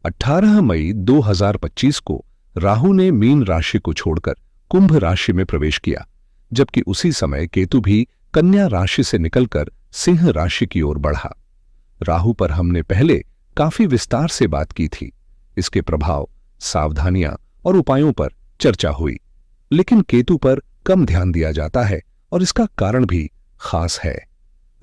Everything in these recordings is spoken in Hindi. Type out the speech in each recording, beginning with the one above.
18 मई 2025 को राहु ने मीन राशि को छोड़कर कुंभ राशि में प्रवेश किया, जबकि उसी समय केतु भी कन्या राशि से निकलकर सिंह राशि की ओर बढ़ा। राहु पर हमने पहले काफी विस्तार से बात की थी। इसके प्रभाव, सावधानियां और उपायों पर चर्चा हुई, लेकिन केतु पर कम ध्यान दिया जाता है और इसका कारण भी खास है।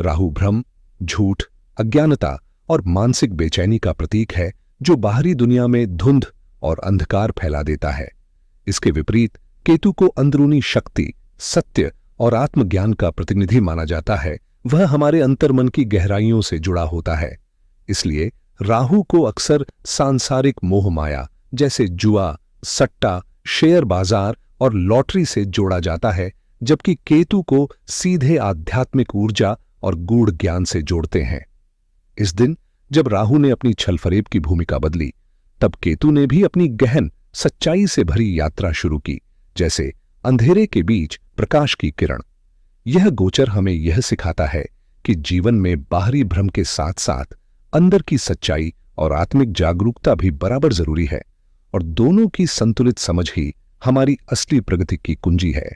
राहु भ्रम, झूठ, अज्ञानता और मानसिक बेचैनी का प्रतीक है, जो बाहरी दुनिया में धुंध और अंधकार फैला देता है। इसके विपरीत केतु को अंदरूनी शक्ति, सत्य और आत्मज्ञान का प्रतिनिधि माना जाता है। वह हमारे अंतर्मन की गहराइयों से जुड़ा होता है। इसलिए राहु को अक्सर सांसारिक मोह माया जैसे जुआ, सट्टा, शेयर बाजार और लॉटरी से जोड़ा जाता है, जबकि केतु को सीधे आध्यात्मिक ऊर्जा और गूढ़ ज्ञान से जोड़ते हैं। इस दिन जब राहु ने अपनी छलफरेब की भूमिका बदली, तब केतु ने भी अपनी गहन सच्चाई से भरी यात्रा शुरू की, जैसे अंधेरे के बीच प्रकाश की किरण। यह गोचर हमें यह सिखाता है कि जीवन में बाहरी भ्रम के साथ साथ अंदर की सच्चाई और आत्मिक जागरूकता भी बराबर जरूरी है, और दोनों की संतुलित समझ ही हमारी असली प्रगति की कुंजी है।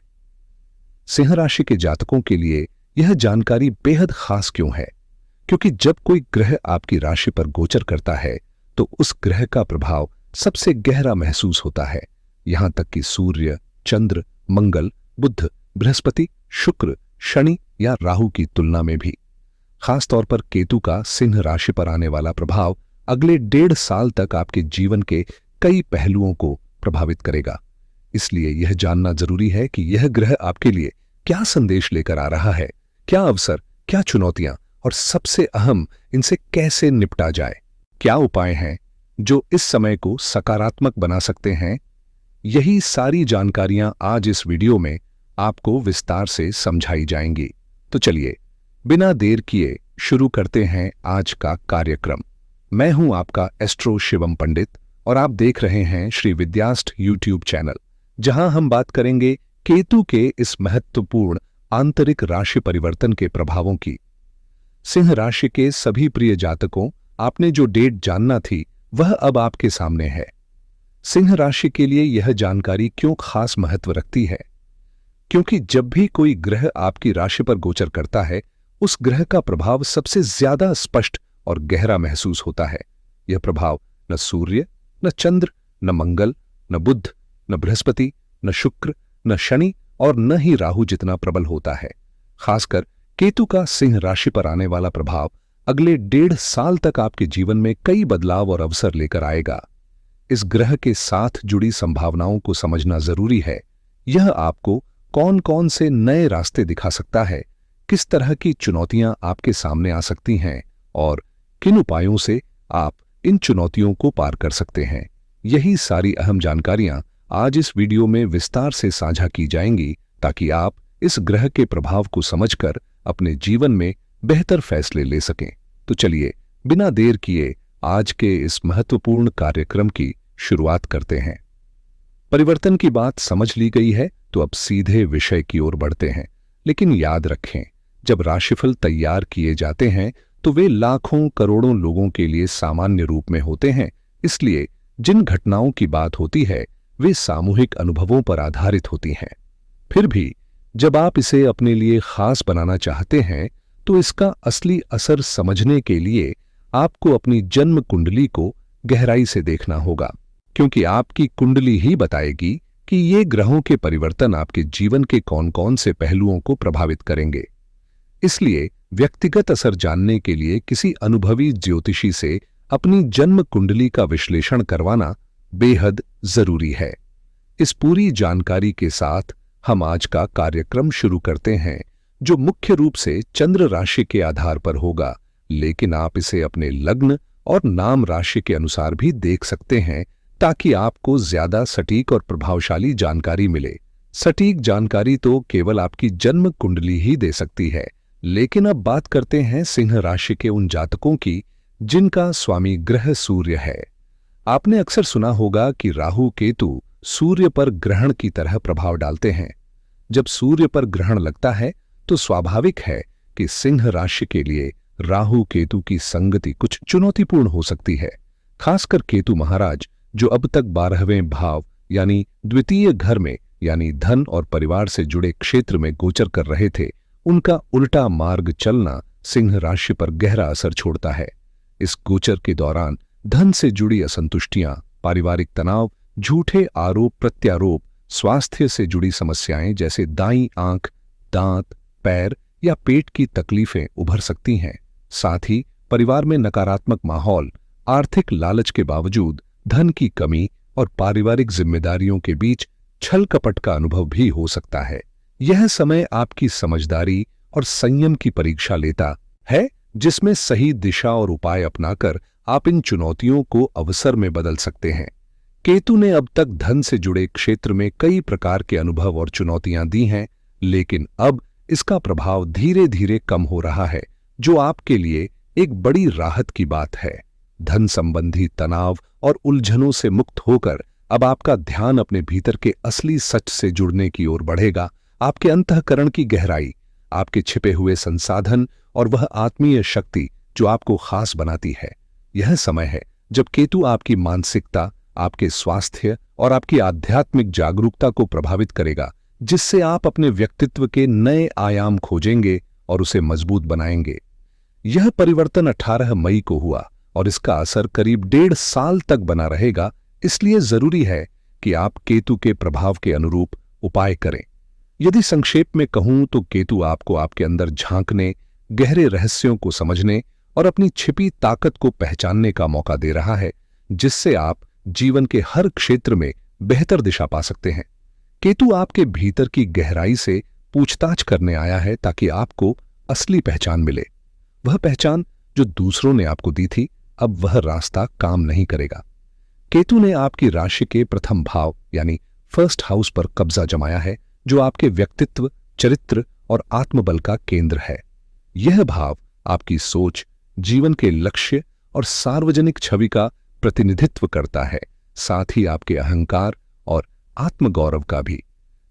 सिंह राशि के जातकों के लिए यह जानकारी बेहद खास क्यों है? क्योंकि जब कोई ग्रह आपकी राशि पर गोचर करता है, तो उस ग्रह का प्रभाव सबसे गहरा महसूस होता है। यहां तक कि सूर्य, चंद्र, मंगल, बुध, बृहस्पति, शुक्र, शनि या राहु की तुलना में भी। खासतौर पर केतु का सिंह राशि पर आने वाला प्रभाव अगले 1.5 साल तक आपके जीवन के कई पहलुओं को प्रभावित करेगा। इसलिए यह जानना जरूरी है कि यह ग्रह आपके लिए क्या संदेश लेकर आ रहा है, क्या अवसर, क्या चुनौतियां, और सबसे अहम, इनसे कैसे निपटा जाए। क्या उपाय हैं जो इस समय को सकारात्मक बना सकते हैं? यही सारी जानकारियां आज इस वीडियो में आपको विस्तार से समझाई जाएंगी। तो चलिए बिना देर किए शुरू करते हैं आज का कार्यक्रम। मैं हूं आपका एस्ट्रो शिवम पंडित और आप देख रहे हैं श्री विद्याष्ट यूट्यूब चैनल, जहां हम बात करेंगे केतु के इस महत्वपूर्ण आंतरिक राशि परिवर्तन के प्रभावों की। सिंह राशि के सभी प्रिय जातकों, आपने जो डेट जानना थी वह अब आपके सामने है। सिंह राशि के लिए यह जानकारी क्यों खास महत्व रखती है? क्योंकि जब भी कोई ग्रह आपकी राशि पर गोचर करता है, उस ग्रह का प्रभाव सबसे ज्यादा स्पष्ट और गहरा महसूस होता है। यह प्रभाव न सूर्य, न चंद्र, न मंगल, न बुध, न बृहस्पति, न शुक्र, न शनि और न ही राहु जितना प्रबल होता है। खासकर केतु का सिंह राशि पर आने वाला प्रभाव अगले 1.5 साल तक आपके जीवन में कई बदलाव और अवसर लेकर आएगा। इस ग्रह के साथ जुड़ी संभावनाओं को समझना जरूरी है। यह आपको कौन कौन से नए रास्ते दिखा सकता है, किस तरह की चुनौतियां आपके सामने आ सकती हैं और किन उपायों से आप इन चुनौतियों को पार कर सकते हैं। यही सारी अहम जानकारियां आज इस वीडियो में विस्तार से साझा की जाएंगी, ताकि आप इस ग्रह के प्रभाव को समझकर अपने जीवन में बेहतर फैसले ले सकें। तो चलिए बिना देर किए आज के इस महत्वपूर्ण कार्यक्रम की शुरुआत करते हैं। परिवर्तन की बात समझ ली गई है, तो अब सीधे विषय की ओर बढ़ते हैं। लेकिन याद रखें, जब राशिफल तैयार किए जाते हैं तो वे लाखों करोड़ों लोगों के लिए सामान्य रूप में होते हैं। इसलिए जिन घटनाओं की बात होती है वे सामूहिक अनुभवों पर आधारित होती हैं। फिर भी जब आप इसे अपने लिए खास बनाना चाहते हैं, तो इसका असली असर समझने के लिए आपको अपनी जन्म कुंडली को गहराई से देखना होगा, क्योंकि आपकी कुंडली ही बताएगी कि ये ग्रहों के परिवर्तन आपके जीवन के कौन कौन से पहलुओं को प्रभावित करेंगे। इसलिए व्यक्तिगत असर जानने के लिए किसी अनुभवी ज्योतिषी से अपनी जन्म कुंडली का विश्लेषण करवाना बेहद जरूरी है। इस पूरी जानकारी के साथ हम आज का कार्यक्रम शुरू करते हैं, जो मुख्य रूप से चंद्र राशि के आधार पर होगा, लेकिन आप इसे अपने लग्न और नाम राशि के अनुसार भी देख सकते हैं, ताकि आपको ज्यादा सटीक और प्रभावशाली जानकारी मिले। सटीक जानकारी तो केवल आपकी जन्म कुंडली ही दे सकती है, लेकिन अब बात करते हैं सिंह राशि के उन जातकों की जिनका स्वामी ग्रह सूर्य है। आपने अक्सर सुना होगा कि राहु केतु सूर्य पर ग्रहण की तरह प्रभाव डालते हैं। जब सूर्य पर ग्रहण लगता है तो स्वाभाविक है कि सिंह राशि के लिए राहु केतु की संगति कुछ चुनौतीपूर्ण हो सकती है। खासकर केतु महाराज जो अब तक 12वें भाव यानी द्वितीय घर में यानी धन और परिवार से जुड़े क्षेत्र में गोचर कर रहे थे, उनका उल्टा मार्ग चलना सिंह राशि पर गहरा असर छोड़ता है। इस गोचर के दौरान धन से जुड़ी असंतुष्टियां, पारिवारिक तनाव, झूठे आरोप प्रत्यारोप, स्वास्थ्य से जुड़ी समस्याएं जैसे दाईं आंख, दांत, पैर या पेट की तकलीफें उभर सकती हैं। साथ ही परिवार में नकारात्मक माहौल, आर्थिक लालच के बावजूद धन की कमी और पारिवारिक जिम्मेदारियों के बीच छल कपट का अनुभव भी हो सकता है। यह समय आपकी समझदारी और संयम की परीक्षा लेता है, जिसमें सही दिशा और उपाय अपनाकर आप इन चुनौतियों को अवसर में बदल सकते हैं। केतु ने अब तक धन से जुड़े क्षेत्र में कई प्रकार के अनुभव और चुनौतियां दी हैं, लेकिन अब इसका प्रभाव धीरे धीरे कम हो रहा है, जो आपके लिए एक बड़ी राहत की बात है। धन संबंधी तनाव और उलझनों से मुक्त होकर अब आपका ध्यान अपने भीतर के असली सच से जुड़ने की ओर बढ़ेगा। आपके अंतःकरण की गहराई, आपके छिपे हुए संसाधन और वह आत्मीय शक्ति जो आपको खास बनाती है। यह समय है जब केतु आपकी मानसिकता, आपके स्वास्थ्य और आपकी आध्यात्मिक जागरूकता को प्रभावित करेगा, जिससे आप अपने व्यक्तित्व के नए आयाम खोजेंगे और उसे मजबूत बनाएंगे। यह परिवर्तन 18 मई को हुआ और इसका असर करीब 1.5 साल तक बना रहेगा। इसलिए जरूरी है कि आप केतु के प्रभाव के अनुरूप उपाय करें। यदि संक्षेप में कहूं तो केतु आपको आपके अंदर झांकने, गहरे रहस्यों को समझने और अपनी छिपी ताकत को पहचानने का मौका दे रहा है, जिससे आप जीवन के हर क्षेत्र में बेहतर दिशा पा सकते हैं। केतु आपके भीतर की गहराई से पूछताछ करने आया है ताकि आपको असली पहचान मिले। वह पहचान जो दूसरों ने आपको दी थी, अब वह रास्ता काम नहीं करेगा। केतु ने आपकी राशि के प्रथम भाव यानी फर्स्ट हाउस पर कब्जा जमाया है, जो आपके व्यक्तित्व, चरित्र और आत्मबल का केंद्र है। यह भाव आपकी सोच, जीवन के लक्ष्य और सार्वजनिक छवि का प्रतिनिधित्व करता है, साथ ही आपके अहंकार और आत्मगौरव का भी।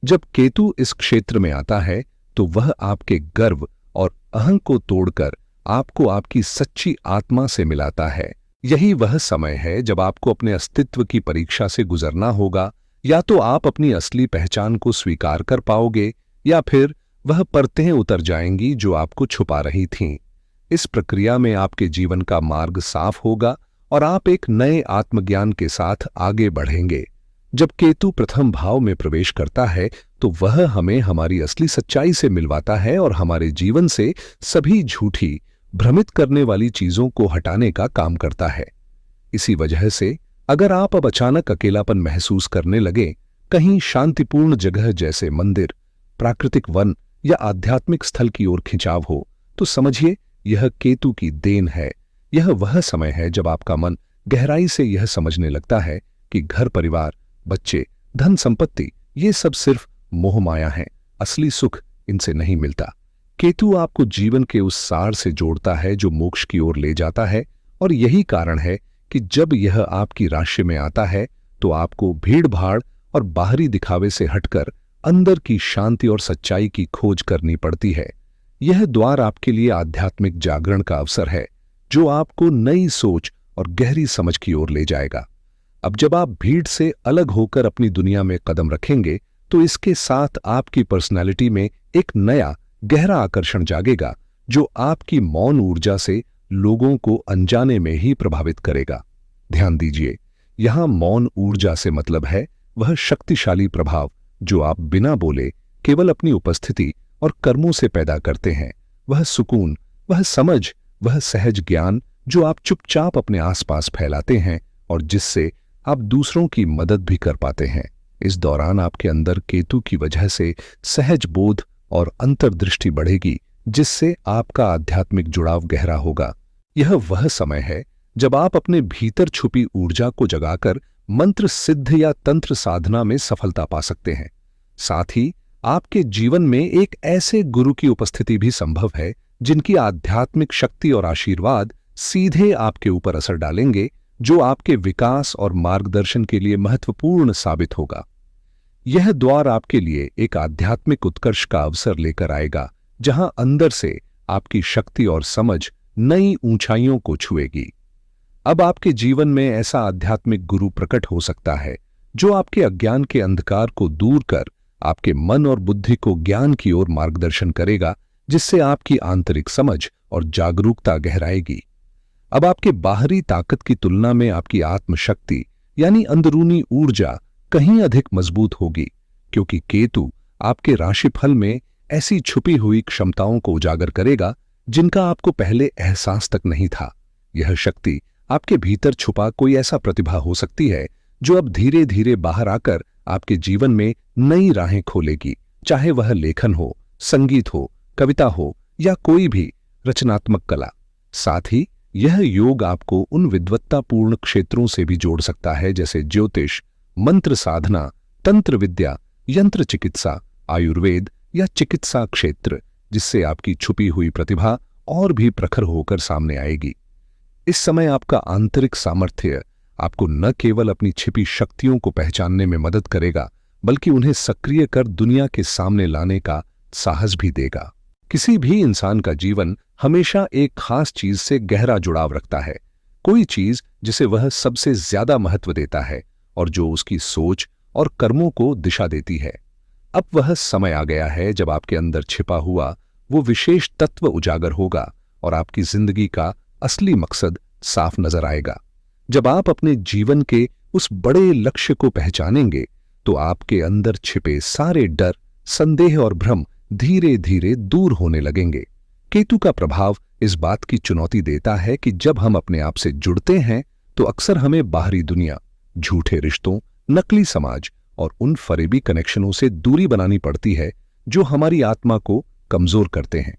जब केतु इस क्षेत्र में आता है तो वह आपके गर्व और अहं को तोड़कर आपको आपकी सच्ची आत्मा से मिलाता है। यही वह समय है जब आपको अपने अस्तित्व की परीक्षा से गुजरना होगा। या तो आप अपनी असली पहचान को स्वीकार कर पाओगे या फिर वह परतें उतर जाएंगी जो आपको छुपा रही थीं। इस प्रक्रिया में आपके जीवन का मार्ग साफ होगा और आप एक नए आत्मज्ञान के साथ आगे बढ़ेंगे। जब केतु प्रथम भाव में प्रवेश करता है तो वह हमें हमारी असली सच्चाई से मिलवाता है और हमारे जीवन से सभी झूठी, भ्रमित करने वाली चीजों को हटाने का काम करता है। इसी वजह से अगर आप अब अचानक अकेलापन महसूस करने लगे, कहीं शांतिपूर्ण जगह जैसे मंदिर, प्राकृतिक वन या आध्यात्मिक स्थल की ओर खिंचाव हो, तो समझिए यह केतु की देन है। यह वह समय है जब आपका मन गहराई से यह समझने लगता है कि घर परिवार, बच्चे, धन संपत्ति ये सब सिर्फ मोह माया है, असली सुख इनसे नहीं मिलता। केतु आपको जीवन के उस सार से जोड़ता है जो मोक्ष की ओर ले जाता है, और यही कारण है कि जब यह आपकी राशि में आता है तो आपको भीड़-भाड़ और बाहरी दिखावे से हटकर अंदर की शांति और सच्चाई की खोज करनी पड़ती है। यह द्वार आपके लिए आध्यात्मिक जागरण का अवसर है, जो आपको नई सोच और गहरी समझ की ओर ले जाएगा। अब जब आप भीड़ से अलग होकर अपनी दुनिया में कदम रखेंगे तो इसके साथ आपकी पर्सनैलिटी में एक नया गहरा आकर्षण जागेगा, जो आपकी मौन ऊर्जा से लोगों को अनजाने में ही प्रभावित करेगा। ध्यान दीजिए, यहां मौन ऊर्जा से मतलब है वह शक्तिशाली प्रभाव जो आप बिना बोले केवल अपनी उपस्थिति और कर्मों से पैदा करते हैं। वह सुकून, वह समझ, वह सहज ज्ञान जो आप चुपचाप अपने आसपास फैलाते हैं और जिससे आप दूसरों की मदद भी कर पाते हैं। इस दौरान आपके अंदर केतु की वजह से सहज बोध और अंतर्दृष्टि बढ़ेगी, जिससे आपका आध्यात्मिक जुड़ाव गहरा होगा। यह वह समय है जब आप अपने भीतर छुपी ऊर्जा को जगाकर मंत्र सिद्ध या तंत्र साधना में सफलता पा सकते हैं। साथ ही आपके जीवन में एक ऐसे गुरु की उपस्थिति भी संभव है जिनकी आध्यात्मिक शक्ति और आशीर्वाद सीधे आपके ऊपर असर डालेंगे, जो आपके विकास और मार्गदर्शन के लिए महत्वपूर्ण साबित होगा। यह द्वार आपके लिए एक आध्यात्मिक उत्कर्ष का अवसर लेकर आएगा, जहां अंदर से आपकी शक्ति और समझ नई ऊंचाइयों को छुएगी। अब आपके जीवन में ऐसा आध्यात्मिक गुरु प्रकट हो सकता है जो आपके अज्ञान के अंधकार को दूर कर आपके मन और बुद्धि को ज्ञान की ओर मार्गदर्शन करेगा, जिससे आपकी आंतरिक समझ और जागरूकता गहराएगी। अब आपके बाहरी ताकत की तुलना में आपकी आत्मशक्ति यानी अंदरूनी ऊर्जा कहीं अधिक मजबूत होगी, क्योंकि केतु आपके राशिफल में ऐसी छुपी हुई क्षमताओं को उजागर करेगा जिनका आपको पहले एहसास तक नहीं था। यह शक्ति आपके भीतर छुपा कोई ऐसा प्रतिभा हो सकती है जो अब धीरे धीरे बाहर आकर आपके जीवन में नई राहें खोलेगी, चाहे वह लेखन हो, संगीत हो, कविता हो या कोई भी रचनात्मक कला। साथ ही यह योग आपको उन विद्वत्तापूर्ण क्षेत्रों से भी जोड़ सकता है जैसे ज्योतिष, मंत्र साधना, तंत्र विद्या, यंत्र चिकित्सा, आयुर्वेद या चिकित्सा क्षेत्र, जिससे आपकी छुपी हुई प्रतिभा और भी प्रखर होकर सामने आएगी। इस समय आपका आंतरिक सामर्थ्य आपको न केवल अपनी छिपी शक्तियों को पहचानने में मदद करेगा, बल्कि उन्हें सक्रिय कर दुनिया के सामने लाने का साहस भी देगा। किसी भी इंसान का जीवन हमेशा एक खास चीज से गहरा जुड़ाव रखता है, कोई चीज जिसे वह सबसे ज्यादा महत्व देता है और जो उसकी सोच और कर्मों को दिशा देती है। अब वह समय आ गया है जब आपके अंदर छिपा हुआ वो विशेष तत्व उजागर होगा और आपकी जिंदगी का असली मकसद साफ नजर आएगा। जब आप अपने जीवन के उस बड़े लक्ष्य को पहचानेंगे तो आपके अंदर छिपे सारे डर, संदेह और भ्रम धीरे धीरे दूर होने लगेंगे। केतु का प्रभाव इस बात की चुनौती देता है कि जब हम अपने आप से जुड़ते हैं तो अक्सर हमें बाहरी दुनिया, झूठे रिश्तों, नकली समाज और उन फरेबी कनेक्शनों से दूरी बनानी पड़ती है जो हमारी आत्मा को कमजोर करते हैं।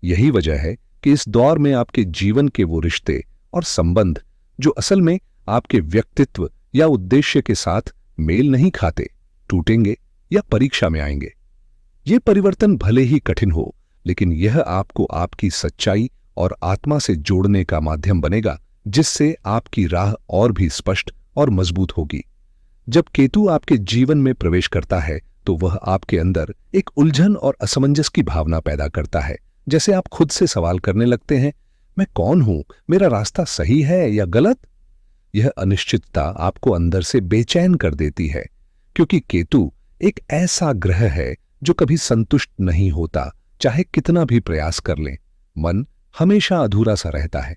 यही वजह है कि इस दौर में आपके जीवन के वो रिश्ते और संबंध जो असल में आपके व्यक्तित्व या उद्देश्य के साथ मेल नहीं खाते, टूटेंगे या परीक्षा में आएंगे। ये परिवर्तन भले ही कठिन हो, लेकिन यह आपको आपकी सच्चाई और आत्मा से जोड़ने का माध्यम बनेगा, जिससे आपकी राह और भी स्पष्ट और मजबूत होगी। जब केतु आपके जीवन में प्रवेश करता है तो वह आपके अंदर एक उलझन और असमंजस की भावना पैदा करता है। जैसे आप खुद से सवाल करने लगते हैं, मैं कौन हूं, मेरा रास्ता सही है या गलत? यह अनिश्चितता आपको अंदर से बेचैन कर देती है, क्योंकि केतु एक ऐसा ग्रह है जो कभी संतुष्ट नहीं होता, चाहे कितना भी प्रयास कर लें। मन हमेशा अधूरा सा रहता है।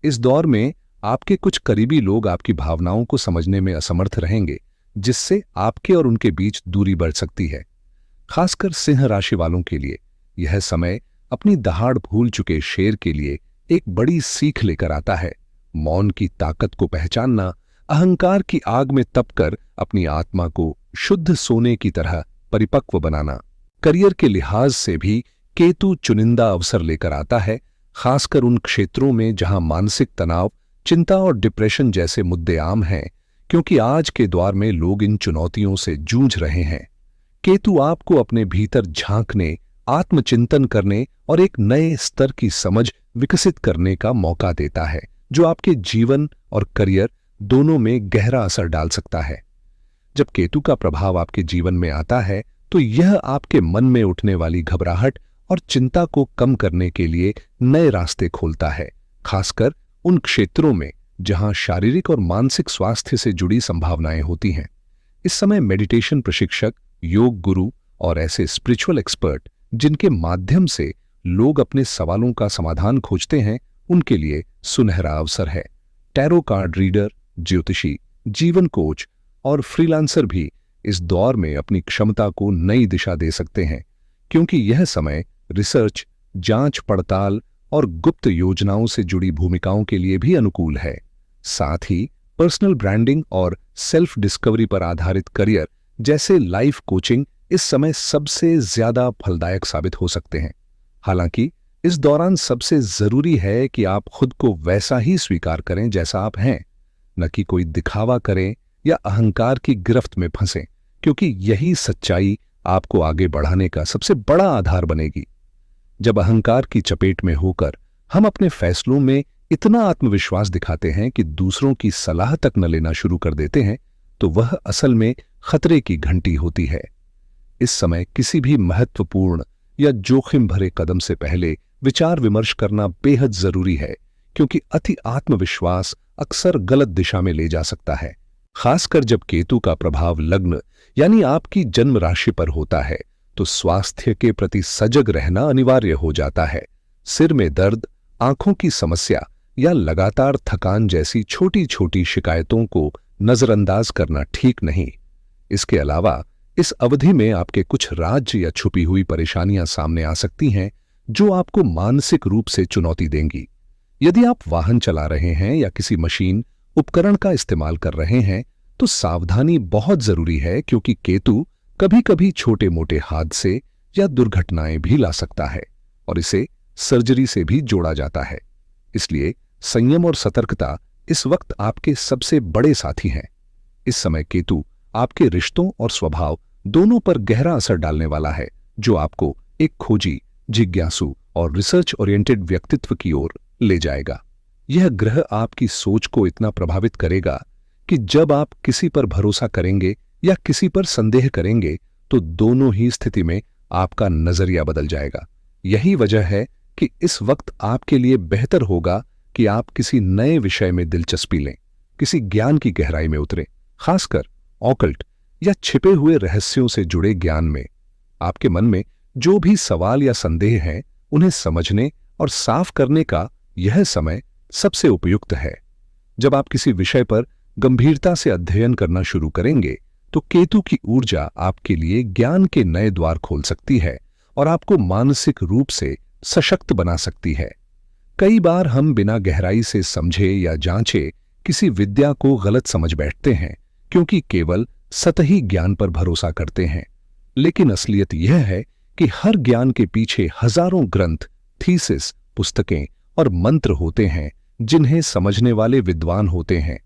इस दौर में आपके कुछ करीबी लोग आपकी भावनाओं को समझने में असमर्थ रहेंगे, जिससे आपके और उनके बीच दूरी बढ़ सकती है। खासकर सिंह राशि वालों के लिए यह समय अपनी दहाड़ भूल चुके शेर के लिए एक बड़ी सीख लेकर आता है। मौन की ताकत को पहचानना, अहंकार की आग में तपकर अपनी आत्मा को शुद्ध सोने की तरह परिपक्व बनाना। करियर के लिहाज से भी केतु चुनिंदा अवसर लेकर आता है, खासकर उन क्षेत्रों में जहां मानसिक तनाव, चिंता और डिप्रेशन जैसे मुद्दे आम हैं, क्योंकि आज के दौर में लोग इन चुनौतियों से जूझ रहे हैं। केतु आपको अपने भीतर झांकने, आत्मचिंतन करने और एक नए स्तर की समझ विकसित करने का मौका देता है, जो आपके जीवन और करियर दोनों में गहरा असर डाल सकता है। जब केतु का प्रभाव आपके जीवन में आता है तो यह आपके मन में उठने वाली घबराहट और चिंता को कम करने के लिए नए रास्ते खोलता है, खासकर उन क्षेत्रों में जहां शारीरिक और मानसिक स्वास्थ्य से जुड़ी संभावनाएं होती हैं। इस समय मेडिटेशन प्रशिक्षक, योग गुरु और ऐसे स्पिरिचुअल एक्सपर्ट जिनके माध्यम से लोग अपने सवालों का समाधान खोजते हैं, उनके लिए सुनहरा अवसर है। टैरो कार्ड रीडर, ज्योतिषी, जीवन कोच और फ्रीलांसर भी इस दौर में अपनी क्षमता को नई दिशा दे सकते हैं, क्योंकि यह समय रिसर्च, जांच पड़ताल और गुप्त योजनाओं से जुड़ी भूमिकाओं के लिए भी अनुकूल है। साथ ही पर्सनल ब्रांडिंग और सेल्फ डिस्कवरी पर आधारित करियर जैसे लाइफ कोचिंग इस समय सबसे ज्यादा फलदायक साबित हो सकते हैं। हालांकि इस दौरान सबसे जरूरी है कि आप खुद को वैसा ही स्वीकार करें जैसा आप हैं, न कि कोई दिखावा करें या अहंकार की गिरफ्त में फंसें, क्योंकि यही सच्चाई आपको आगे बढ़ाने का सबसे बड़ा आधार बनेगी। जब अहंकार की चपेट में होकर हम अपने फैसलों में इतना आत्मविश्वास दिखाते हैं कि दूसरों की सलाह तक न लेना शुरू कर देते हैं, तो वह असल में खतरे की घंटी होती है। इस समय किसी भी महत्वपूर्ण या जोखिम भरे कदम से पहले विचार विमर्श करना बेहद जरूरी है, क्योंकि अति आत्मविश्वास अक्सर गलत दिशा में ले जा सकता है। खासकर जब केतु का प्रभाव लग्न यानी आपकी जन्म राशि पर होता है तो स्वास्थ्य के प्रति सजग रहना अनिवार्य हो जाता है। सिर में दर्द, आंखों की समस्या या लगातार थकान जैसी छोटी छोटी शिकायतों को नजरअंदाज करना ठीक नहीं। इसके अलावा इस अवधि में आपके कुछ राज्य या छुपी हुई परेशानियां सामने आ सकती हैं जो आपको मानसिक रूप से चुनौती देंगी। यदि आप वाहन चला रहे हैं या किसी मशीन उपकरण का इस्तेमाल कर रहे हैं तो सावधानी बहुत जरूरी है, क्योंकि केतु कभी कभी छोटे मोटे हादसे या दुर्घटनाएं भी ला सकता है और इसे सर्जरी से भी जोड़ा जाता है। इसलिए संयम और सतर्कता इस वक्त आपके सबसे बड़े साथी हैं। इस समय केतु आपके रिश्तों और स्वभाव दोनों पर गहरा असर डालने वाला है, जो आपको एक खोजी, जिज्ञासु और रिसर्च ओरिएंटेड व्यक्तित्व की ओर ले जाएगा। यह ग्रह आपकी सोच को इतना प्रभावित करेगा कि जब आप किसी पर भरोसा करेंगे या किसी पर संदेह करेंगे तो दोनों ही स्थिति में आपका नजरिया बदल जाएगा। यही वजह है कि इस वक्त आपके लिए बेहतर होगा कि आप किसी नए विषय में दिलचस्पी लें, किसी ज्ञान की गहराई में उतरें, खासकर ऑकल्ट या छिपे हुए रहस्यों से जुड़े ज्ञान में। आपके मन में जो भी सवाल या संदेह हैं, उन्हें समझने और साफ करने का यह समय सबसे उपयुक्त है। जब आप किसी विषय पर गंभीरता से अध्ययन करना शुरू करेंगे तो केतु की ऊर्जा आपके लिए ज्ञान के नए द्वार खोल सकती है और आपको मानसिक रूप से सशक्त बना सकती है। कई बार हम बिना गहराई से समझे या जांचे किसी विद्या को गलत समझ बैठते हैं, क्योंकि केवल सतही ज्ञान पर भरोसा करते हैं। लेकिन असलियत यह है कि हर ज्ञान के पीछे हजारों ग्रंथ, थीसिस, पुस्तकें और मंत्र होते हैं जिन्हें समझने वाले विद्वान होते हैं।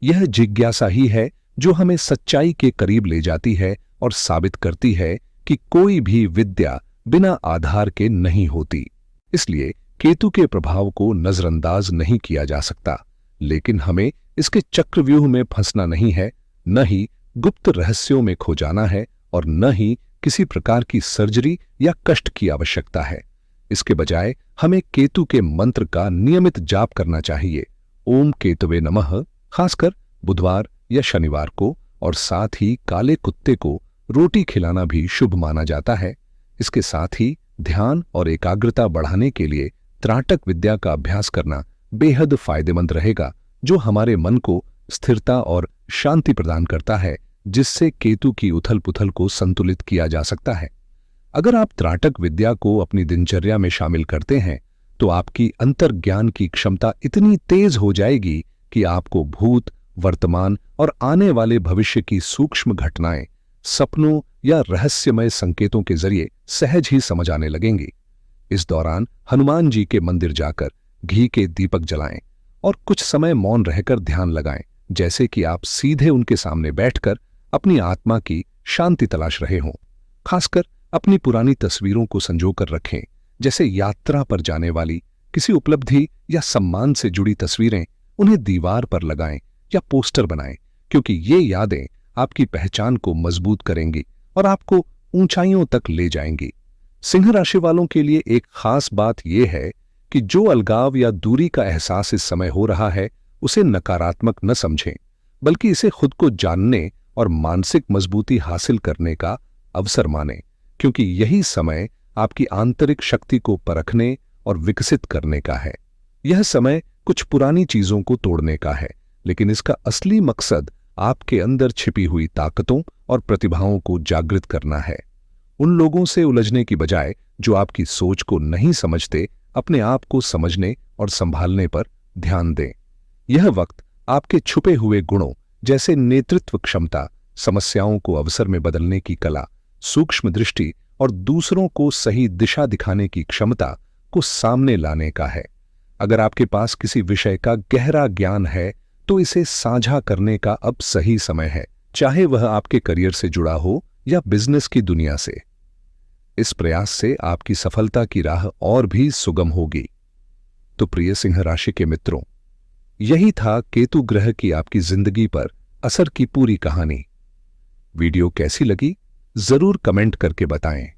यह जिज्ञासा ही है जो हमें सच्चाई के करीब ले जाती है और साबित करती है कि कोई भी विद्या बिना आधार के नहीं होती। इसलिए केतु के प्रभाव को नजरअंदाज नहीं किया जा सकता, लेकिन हमें इसके चक्रव्यूह में फंसना नहीं है, न ही गुप्त रहस्यों में खो जाना है और न ही किसी प्रकार की सर्जरी या कष्ट की आवश्यकता है। इसके बजाय हमें केतु के मंत्र का नियमित जाप करना चाहिए। ओम केतवे नमः, खासकर बुधवार या शनिवार को, और साथ ही काले कुत्ते को रोटी खिलाना भी शुभ माना जाता है। इसके साथ ही ध्यान और एकाग्रता बढ़ाने के लिए त्राटक विद्या का अभ्यास करना बेहद फायदेमंद रहेगा, जो हमारे मन को स्थिरता और शांति प्रदान करता है, जिससे केतु की उथल पुथल को संतुलित किया जा सकता है। अगर आप त्राटक विद्या को अपनी दिनचर्या में शामिल करते हैं तो आपकी अंतर्ज्ञान की क्षमता इतनी तेज हो जाएगी कि आपको भूत, वर्तमान और आने वाले भविष्य की सूक्ष्म घटनाएं सपनों या रहस्यमय संकेतों के जरिए सहज ही समझ आने लगेंगी। इस दौरान हनुमान जी के मंदिर जाकर घी के दीपक जलाएं और कुछ समय मौन रहकर ध्यान लगाएं, जैसे कि आप सीधे उनके सामने बैठकर अपनी आत्मा की शांति तलाश रहे हों। खासकर अपनी पुरानी तस्वीरों को संजोकर रखें, जैसे यात्रा पर जाने वाली किसी उपलब्धि या सम्मान से जुड़ी तस्वीरें। उन्हें दीवार पर लगाएं या पोस्टर बनाएं, क्योंकि ये यादें आपकी पहचान को मजबूत करेंगी और आपको ऊंचाइयों तक ले जाएंगी। सिंह राशि वालों के लिए एक खास बात यह है कि जो अलगाव या दूरी का एहसास इस समय हो रहा है, उसे नकारात्मक न समझें, बल्कि इसे खुद को जानने और मानसिक मजबूती हासिल करने का अवसर मानें, क्योंकि यही समय आपकी आंतरिक शक्ति को परखने और विकसित करने का है। यह समय कुछ पुरानी चीजों को तोड़ने का है, लेकिन इसका असली मकसद आपके अंदर छिपी हुई ताकतों और प्रतिभाओं को जागृत करना है। उन लोगों से उलझने की बजाय जो आपकी सोच को नहीं समझते, अपने आप को समझने और संभालने पर ध्यान दें। यह वक्त आपके छुपे हुए गुणों जैसे नेतृत्व क्षमता, समस्याओं को अवसर में बदलने की कला, सूक्ष्म दृष्टि और दूसरों को सही दिशा दिखाने की क्षमता को सामने लाने का है। अगर आपके पास किसी विषय का गहरा ज्ञान है तो इसे साझा करने का अब सही समय है, चाहे वह आपके करियर से जुड़ा हो या बिजनेस की दुनिया से। इस प्रयास से आपकी सफलता की राह और भी सुगम होगी। तो प्रिय सिंह राशि के मित्रों, यही था केतु ग्रह की आपकी जिंदगी पर असर की पूरी कहानी। वीडियो कैसी लगी जरूर कमेंट करके बताएं।